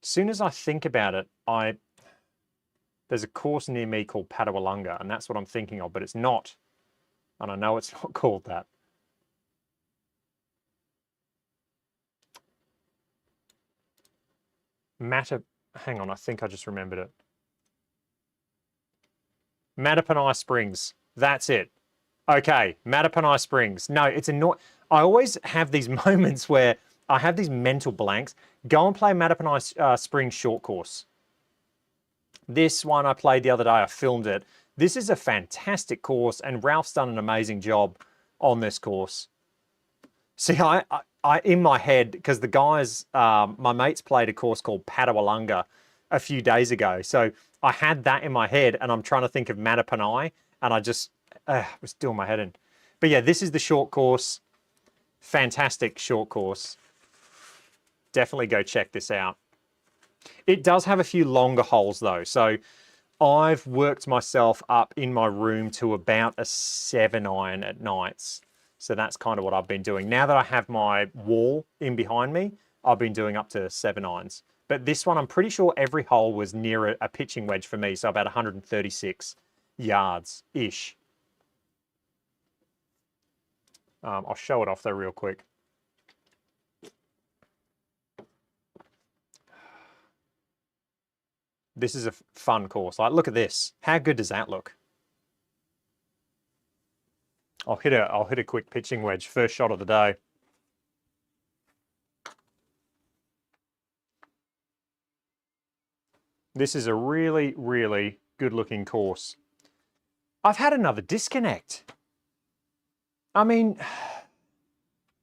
As soon as I think about it, there's a course near me called Padawalunga, and that's what I'm thinking of, but it's not. And I know it's not called that. Hang on, I think I just remembered it. Mattapanai Springs. That's it. Okay, Mattapanai Springs. No, it's annoying. I always have these moments where I have these mental blanks. Go and play Mattapanai Springs short course. This one I played the other day. I filmed it. This is a fantastic course, and Ralph's done an amazing job on this course. See, I in my head, because the guys, my mates played a course called Padawalunga a few days ago. So I had that in my head, and I'm trying to think of Mattapanai, and I just was doing my head in. But yeah, this is the short course. Fantastic short course. Definitely go check this out. It does have a few longer holes though. So I've worked myself up in my room to about a 7-iron at nights. So that's kind of what I've been doing. Now that I have my wall in behind me, I've been doing up to 7-irons. But this one, I'm pretty sure every hole was near a pitching wedge for me. So about 136 yards-ish. I'll show it off though real quick. This is a fun course. Like, look at this. How good does that look? I'll hit a quick pitching wedge. First shot of the day. This is a really, really good looking course. I've had another disconnect. I mean,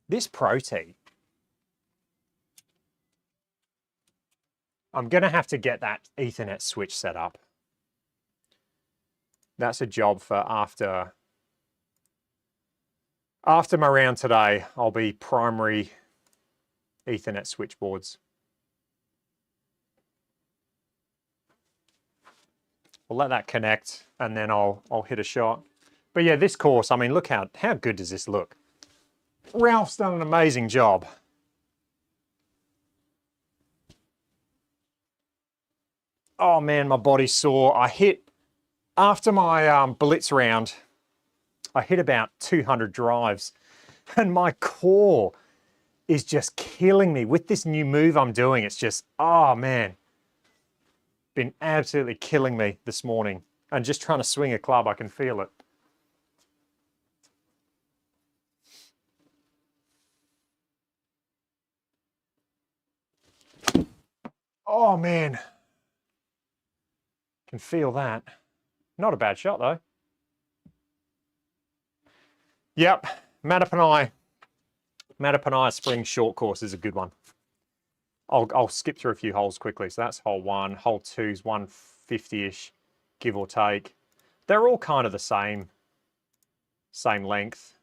this Pro Tee. I'm going to have to get that Ethernet switch set up. That's a job for after my round today. I'll be primary Ethernet switchboards. We'll let that connect, and then I'll hit a shot. But yeah, this course, I mean, look how good does this look? Ralph's done an amazing job. Oh man, my body's sore. I hit, after my Blitz round, I hit about 200 drives, and my core is just killing me. With this new move I'm doing, it's just, oh man, been absolutely killing me this morning. And just trying to swing a club, I can feel it. Oh man. Can feel that. Not a bad shot though. Yep, Mattapanai Springs short course is a good one. I'll skip through a few holes quickly. So that's hole 1. Hole 2's 150-ish, give or take. They're all kind of the same length.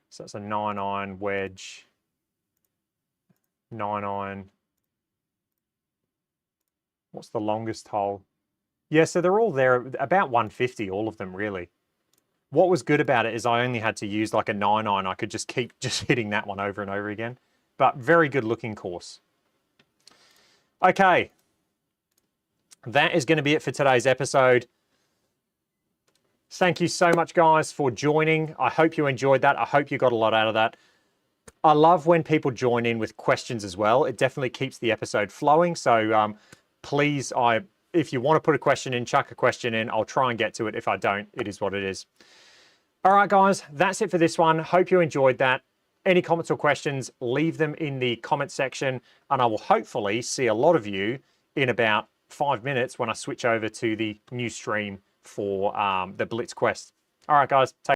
So that's a 9-iron wedge, 9-iron. What's the longest hole? Yeah, so they're all there, about 150, all of them really. What was good about it is I only had to use like a 9-iron. I could just keep hitting that one over and over again. But very good looking course. Okay. That is going to be it for today's episode. Thank you so much, guys, for joining. I hope you enjoyed that. I hope you got a lot out of that. I love when people join in with questions as well. It definitely keeps the episode flowing. So please, if you want to put a question in, chuck a question in. I'll try and get to it. If I don't, it is what it is. All right, guys, that's it for this one. Hope you enjoyed that. Any comments or questions, leave them in the comment section, and I will hopefully see a lot of you in about 5 minutes when I switch over to the new stream for the Blitz Quest. All right, guys, take